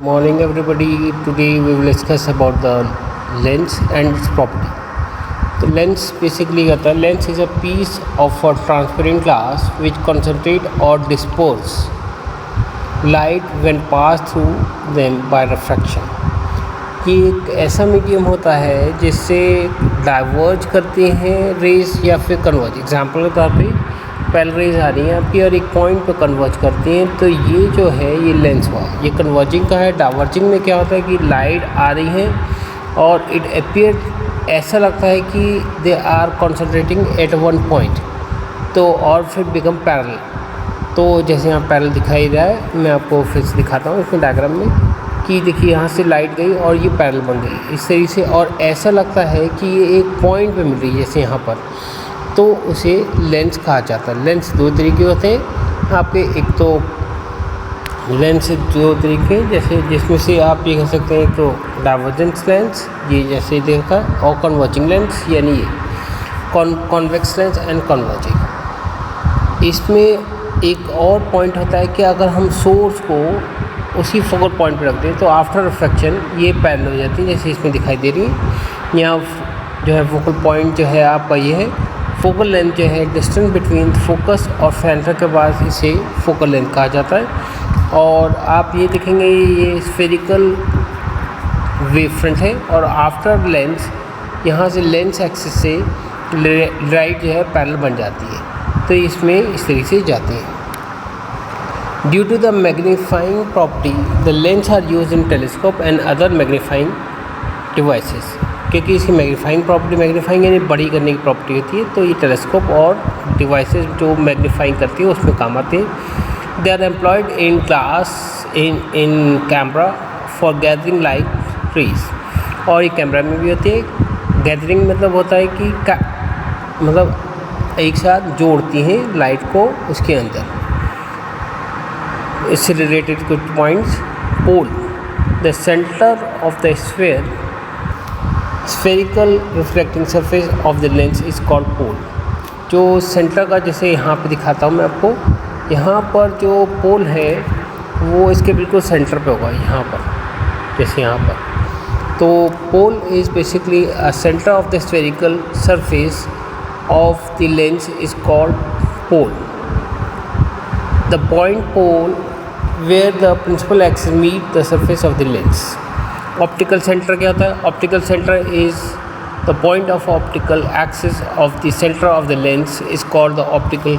Morning everybody. Today we will discuss about the lens and its property. तो lens basically कहता है lens is a piece of a transparent glass which concentrate or disperse light when pass through them by refraction. ये एक ऐसा medium होता है जिससे diverge करते हैं रेज या फिर कन्वर्ज। एग्जांपल के तौर पे पहले रेज आ रही हैं आपकी और एक पॉइंट पे कन्वर्ज करती हैं, तो ये जो है ये लेंस हुआ। ये कन्वर्जिंग का है। डाइवर्जिंग में क्या होता है कि लाइट आ रही है और इट अपीयर ऐसा लगता है कि they are concentrating at one point, तो और फिर बिकम पैरेलल। तो जैसे यहाँ पैरेलल दिखाई दे रहा है, मैं आपको फिर से दिखाता हूँ इसमें डायग्राम में कि देखिए यहाँ से लाइट गई और ये पैरेलल बन गई इस तरीके से, और ऐसा लगता है कि ये एक पॉइंट पे मिल रही है जैसे यहाँ पर, तो उसे लेंस कहा जाता है। लेंस दो तरीके होते हैं आपके, एक तो लेंस दो तरीके जैसे जिसमें से आप ये कह सकते हैं एक तो डाइवर्जेंस लेंस, ये जैसे देखा, और कन्वर्जिंग लेंस यानी ये कॉन्वेक्स लेंस एंड कन्वर्जिंग। इसमें एक और पॉइंट होता है कि अगर हम सोर्स को उसी फोकल पॉइंट पर रखते हैं तो आफ्टर रिफ्रैक्शन ये पैरेलल हो जाती है, जैसे इसमें दिखाई दे रही है। यहाँ जो है फोकल पॉइंट जो है आपका ये है, फोकल लेंथ जो है डिस्टेंस बिटवीन फोकस और सेंटर के बाद इसे फोकल लेंथ कहा जाता है। और आप ये देखेंगे ये स्फेरिकल वेव फ्रंट है, और आफ्टर लेंस यहाँ से लेंस एक्सिस से लाइट जो है पैरेलल बन जाती है, तो इसमें इस तरीके से जाती है। Due to the magnifying property the lens are use in telescope and other magnifying devices. क्योंकि इसकी मैग्नीफाइंग प्रॉपर्टी, मैग्नीफाइंग यानी बड़ी करने की प्रॉपर्टी होती है, तो ये टेलीस्कोप और डिवाइसेस जो मैग्नीफाइंग करती है उसमें काम आते हैं। They are employed in glass in camera for gathering light rays, और ये कैमरा में भी होती है। गैदरिंग मतलब होता है कि मतलब एक साथ जोड़ती हैं लाइट को उसके अंदर। इससे रिलेटेड कुछ points. Pole, the centre of the spherical reflecting surface of the lens is called pole. जो सेंटर का, जैसे यहाँ पे दिखाता हूँ मैं आपको, यहाँ पर जो पोल है वो इसके बिल्कुल सेंटर पे होगा, यहाँ पर जैसे यहाँ पर। तो pole is basically a centre of the spherical surface of the lens is called pole. The point pole where the principal axis meet the surface of the lens. Optical centre क्या होता है? Optical centre is the point of optical axis of the centre of the lens is called the optical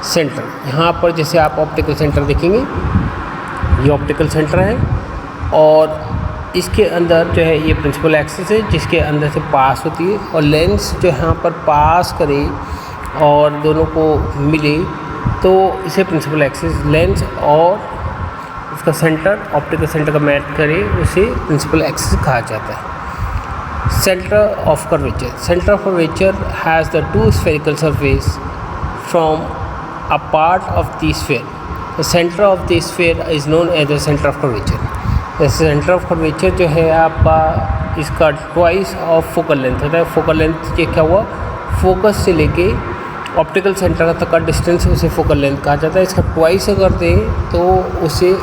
centre. यहाँ पर जैसे आप optical centre देखेंगे, ये optical centre है और इसके अंदर जो है ये प्रिंसिपल एक्सिस है जिसके अंदर से पास होती है, और लेंस जो यहाँ पर पास करे और दोनों को मिले तो इसे प्रिंसिपल एक्सिस, लेंस और उसका सेंटर ऑप्टिकल सेंटर का मैच करे उसे प्रिंसिपल एक्सिस कहा जाता है। Centre of curvature, centre of curvature has the two spherical surface from a part of the sphere. The centre of the sphere is known as the centre of curvature. The centre of curvature जो है आपका, इसका twice of focal length होता है। Focal length ये क्या हुआ, focus से लेके ऑप्टिकल सेंटर तक का डिस्टेंस उसे फोकल लेंथ कहा जाता है। इसका ट्वाइस अगर दें तो उसे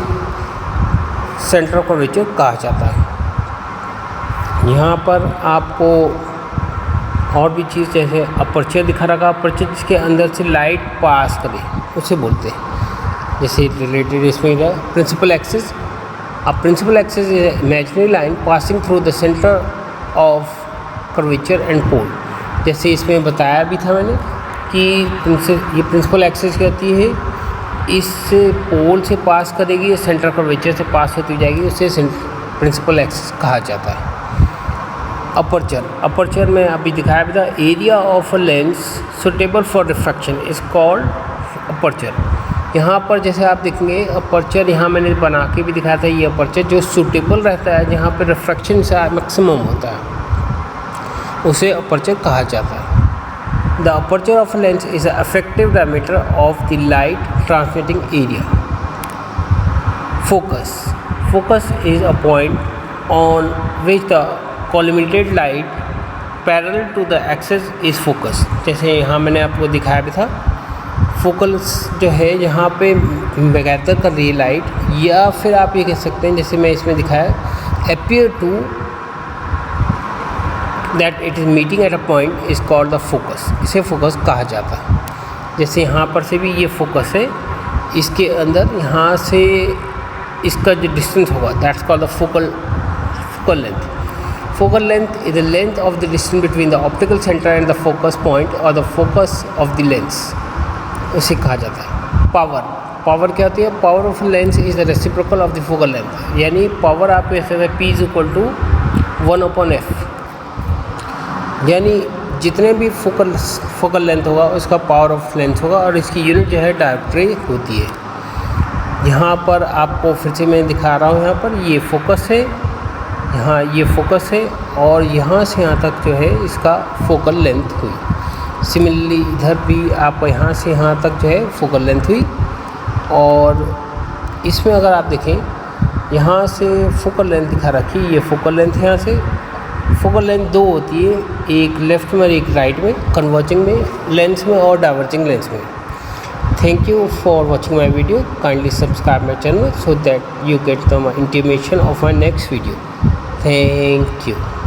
सेंटर ऑफ कर्वेचर कहा जाता है। यहाँ पर आपको और भी चीज़ जैसे अपर्चर दिखा रखा, अपर्चर जिसके अंदर से लाइट पास करे उसे बोलते हैं। जैसे रिलेटेड इसमें प्रिंसिपल एक्सिस, अब principal axis is imaginary line passing through the centre of curvature and pole. जैसे इसमें बताया भी था मैंने कि ये प्रिंसिपल एक्सिस क्या होती है, इस पोल से पास करेगी, सेंटर कर्वेचर से पास होती जाएगी, उसे प्रिंसिपल एक्सिस कहा जाता है। अपर्चर, अपर्चर में अभी दिखाया भी था, area of a lens suitable for refraction is called aperture. यहाँ पर जैसे आप देखेंगे अपर्चर, यहाँ मैंने बना के भी दिखाया था, ये अपर्चर जो सूटेबल रहता है जहाँ पर रिफ्रैक्शन से मैक्सिमम होता है उसे अपर्चर कहा जाता है। The aperture of a lens is an effective diameter of the light transmitting area. Focus. Focus is a point on which the collimated light parallel to the axis is focused. जैसे यहाँ मैंने आपको दिखाया भी था, फोकल्स जो है यहाँ पे गैदर कर रही है लाइट, या फिर आप ये कह सकते हैं जैसे मैं इसमें दिखाया appear to that it is meeting at a point is called the focus. इसे फोकस कहा जाता है। जैसे यहाँ पर से भी ये फोकस है, इसके अंदर यहाँ से इसका जो डिस्टेंस होगा that's called the focal length. Focal length is the length of the distance between the optical center and the focus point or the focus of the lens, उसे कहा जाता है। पावर क्या होती है? Power of lens is the reciprocal of the focal length, यानी power आप ऐसे P is equal to 1/f, यानी जितने भी फोकल लेंथ होगा उसका पावर ऑफ लेंस होगा, और इसकी यूनिट जो है डायोप्ट्री होती है। यहाँ पर आपको फिर से मैं दिखा रहा हूँ, यहाँ पर ये फोकस है, यहाँ ये फोकस है, और यहाँ से यहाँ तक जो है इसका फोकल लेंथ हुई। सिमिलरली इधर भी आपको यहाँ से यहाँ तक जो है फोकल लेंथ हुई। और इसमें अगर आप देखें यहाँ से फोकल लेंथ दिखा रखी, ये फोकल लेंथ है। यहाँ से फोकल लेंथ दो होती है, एक लेफ़्ट में और एक राइट में, कन्वर्जिंग में लेंस में और डाइवर्जिंग लेंस में। Thank you for watching my video. Kindly subscribe my channel so that you get the intimation of my next video. Thank you.